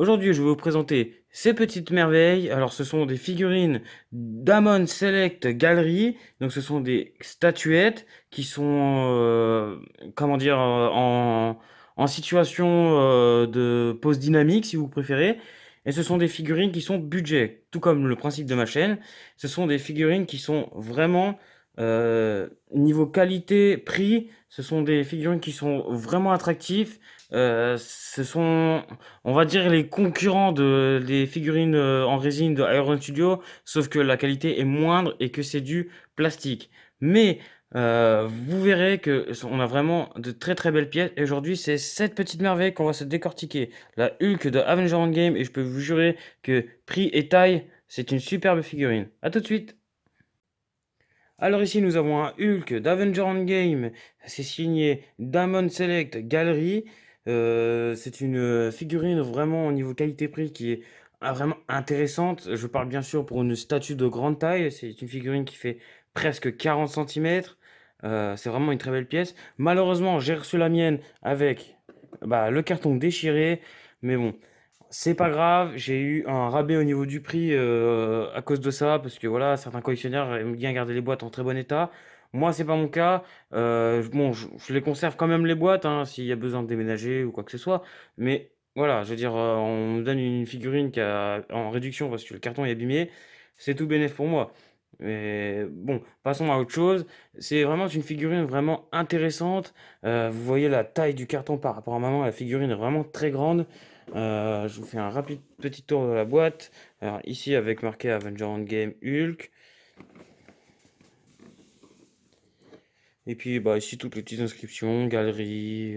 Aujourd'hui, je vais vous présenter ces petites merveilles. Alors, ce sont des figurines d'Amon Select Gallery. Donc, ce sont des statuettes qui sont, comment dire, en situation de pose dynamique, si vous préférez. Et ce sont des figurines qui sont budget, tout comme le principe de ma chaîne. Ce sont des figurines qui sont vraiment niveau qualité, prix. Ce sont des figurines qui sont vraiment attractives. Ce sont, on va dire, les concurrents des figurines en résine de Iron Studio, sauf que la qualité est moindre et que c'est du plastique. Mais vous verrez que on a vraiment de très très belles pièces. Et aujourd'hui, c'est cette petite merveille qu'on va se décortiquer. La Hulk de Avenger Endgame, et je peux vous jurer que prix et taille, c'est une superbe figurine. À tout de suite. Alors ici, nous avons un Hulk d'Avenger Endgame. C'est signé Diamond Select Gallery. C'est une figurine vraiment au niveau qualité-prix qui est vraiment intéressante. Je parle bien sûr pour une statue de grande taille. C'est une figurine qui fait presque 40 centimètres. C'est vraiment une très belle pièce. Malheureusement, j'ai reçu la mienne avec le carton déchiré. Mais bon, c'est pas grave, j'ai eu un rabais au niveau du prix à cause de ça, parce que voilà, certains collectionneurs aiment bien garder les boîtes en très bon état. Moi, c'est pas mon cas. Bon, je les conserve quand même les boîtes, hein, s'il y a besoin de déménager ou quoi que ce soit. Mais voilà, je veux dire, on me donne une figurine qui a en réduction parce que le carton est abîmé. C'est tout bénef pour moi. Mais bon, passons à autre chose. C'est vraiment une figurine vraiment intéressante. Vous voyez la taille du carton par rapport à maman, la figurine est vraiment très grande. Je vous fais un rapide petit tour de la boîte. Alors ici avec marqué Avenger Endgame Hulk. Et puis ici toutes les petites inscriptions, Galerie,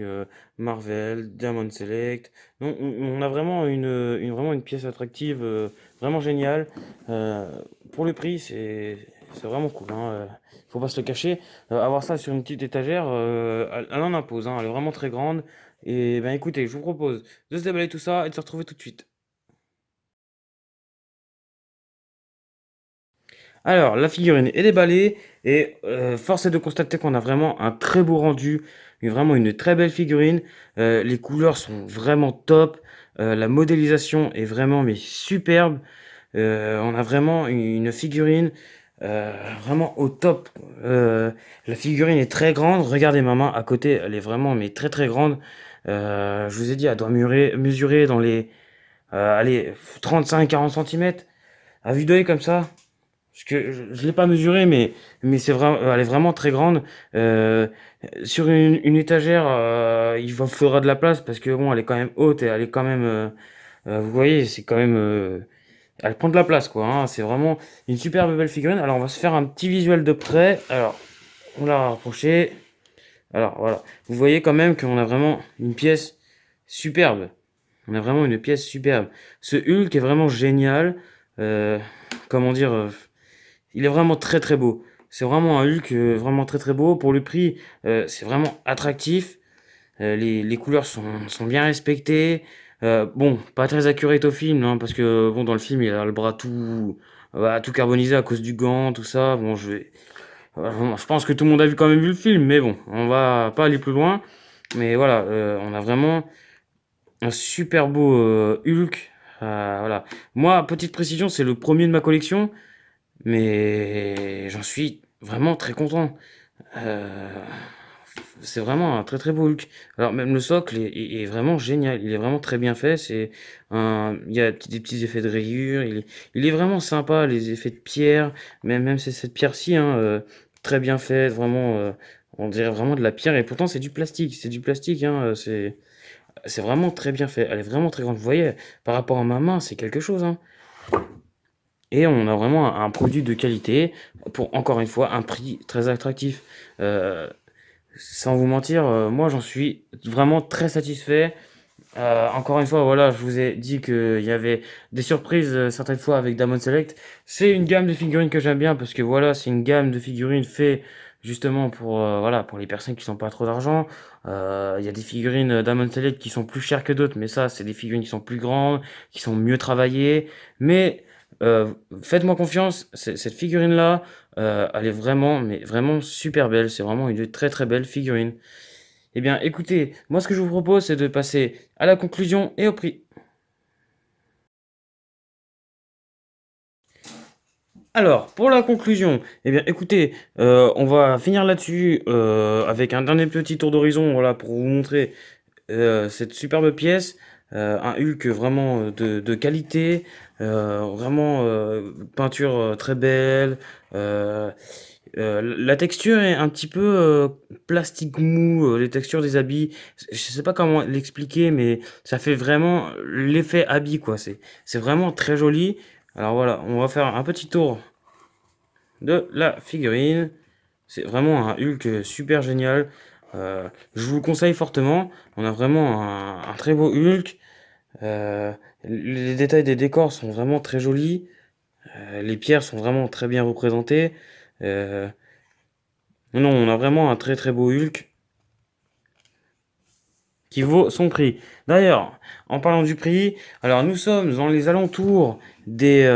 Marvel, Diamond Select. Donc on a vraiment vraiment une pièce attractive, vraiment géniale. Euh, pour le prix, c'est vraiment cool, hein. Faut pas se le cacher. Avoir ça sur une petite étagère, elle en impose, hein. Elle est vraiment très grande. Et ben écoutez, je vous propose de se déballer tout ça et de se retrouver tout de suite. Alors, la figurine est déballée et force est de constater qu'on a vraiment un très beau rendu, vraiment une très belle figurine. Les couleurs sont vraiment top, la modélisation est vraiment mais superbe. On a vraiment une figurine vraiment au top. La figurine est très grande. Regardez ma main à côté, elle est vraiment mais très très grande. Je vous ai dit, elle doit mesurer dans les allez, 35-40 centimètres. À vue d'œil comme ça, parce que je ne l'ai pas mesuré, mais c'est vraiment, elle est vraiment très grande. Euh, sur une étagère, il vous faudra de la place parce que bon, elle est quand même haute et elle est quand même, vous voyez, c'est quand même, elle prend de la place quoi, hein. C'est vraiment une superbe belle figurine. Alors on va se faire un petit visuel de près. Alors on l'a rapproché. Alors voilà, vous voyez quand même qu'on a vraiment une pièce superbe. On a vraiment une pièce superbe. Ce Hulk est vraiment génial. Euh, comment dire, il est vraiment très très beau. C'est vraiment un Hulk vraiment très très beau. Pour le prix, c'est vraiment attractif. Les couleurs sont bien respectées. Bon, pas très accurate au film, hein, parce que bon, dans le film, il a le bras tout carbonisé à cause du gant, tout ça. Bon, je pense que tout le monde a quand même vu le film, mais bon, on va pas aller plus loin. Mais voilà, on a vraiment un super beau Hulk. Voilà. Moi, petite précision, c'est le premier de ma collection. Mais j'en suis vraiment très content. Euh, c'est vraiment un très très beau Hulk. Alors même le socle est vraiment génial. Il est vraiment très bien fait. Il y a des petits effets de rayures. Il est vraiment sympa. Les effets de pierre. Même c'est cette pierre-ci, hein, très bien faite. Vraiment, on dirait vraiment de la pierre. Et pourtant c'est du plastique. C'est du plastique. Hein, c'est vraiment très bien fait. Elle est vraiment très grande. Vous voyez, par rapport à ma main, c'est quelque chose, hein. Et on a vraiment un produit de qualité pour, encore une fois, un prix très attractif. Euh, Sans vous mentir, moi j'en suis vraiment très satisfait. Encore une fois, voilà, je vous ai dit qu'il y avait des surprises certaines fois avec Diamond Select. C'est une gamme de figurines que j'aime bien parce que voilà, c'est une gamme de figurines fait justement pour voilà, pour les personnes qui n'ont pas trop d'argent. Il y a des figurines Diamond Select qui sont plus chères que d'autres, mais ça, c'est des figurines qui sont plus grandes, qui sont mieux travaillées. Mais euh, faites-moi confiance, cette figurine-là, elle est vraiment, mais vraiment super belle. C'est vraiment une très très belle figurine. Eh bien, écoutez, moi ce que je vous propose, c'est de passer à la conclusion et au prix. Alors, pour la conclusion, eh bien, écoutez, on va finir là-dessus avec un dernier petit tour d'horizon, voilà, pour vous montrer cette superbe pièce, un Hulk vraiment de qualité, vraiment peinture très belle. euh, la texture est un petit peu plastique mou, les textures des habits. Je sais pas comment l'expliquer, mais ça fait vraiment l'effet habit, quoi. C'est vraiment très joli. Alors voilà, on va faire un petit tour de la figurine. C'est vraiment un Hulk super génial. Je vous le conseille fortement. On a vraiment un très beau Hulk. Euh, les détails des décors sont vraiment très jolis. Les pierres sont vraiment très bien représentées. Euh, non, on a vraiment un très très beau Hulk qui vaut son prix. D'ailleurs, en parlant du prix, alors nous sommes dans les alentours des,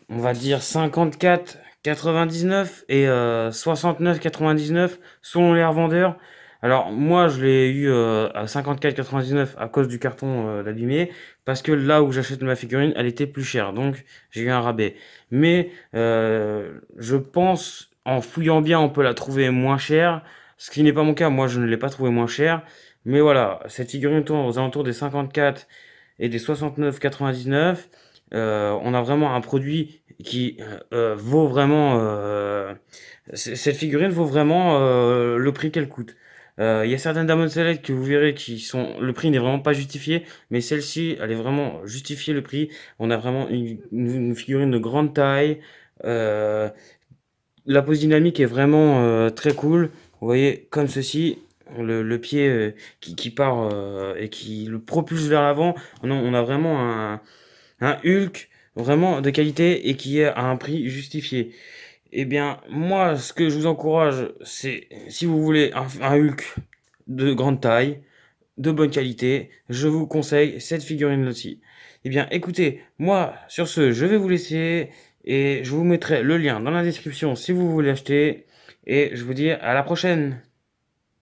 on va dire 54,99 et 69,99 selon les revendeurs. Alors moi je l'ai eu à 54,99 à cause du carton d'abîmé parce que là où j'achète ma figurine elle était plus chère donc j'ai eu un rabais. Mais je pense en fouillant bien on peut la trouver moins chère, ce qui n'est pas mon cas, moi je ne l'ai pas trouvé moins chère. Mais voilà, cette figurine tourne aux alentours des 54 et des 69,99. On a vraiment un produit qui vaut vraiment. Cette figurine vaut vraiment le prix qu'elle coûte. Il y a certaines Diamond Select que vous verrez qui sont. Le prix n'est vraiment pas justifié, mais celle-ci, elle est vraiment justifiée le prix. On a vraiment une figurine de grande taille. Euh, la pose dynamique est vraiment très cool. Vous voyez, comme ceci, le pied qui part et qui le propulse vers l'avant. On a vraiment un Hulk vraiment de qualité et qui est à un prix justifié. Eh bien, moi, ce que je vous encourage, c'est si vous voulez un Hulk de grande taille, de bonne qualité, je vous conseille cette figurine aussi. Eh bien, écoutez, moi, sur ce, je vais vous laisser et je vous mettrai le lien dans la description si vous voulez acheter. Et je vous dis à la prochaine.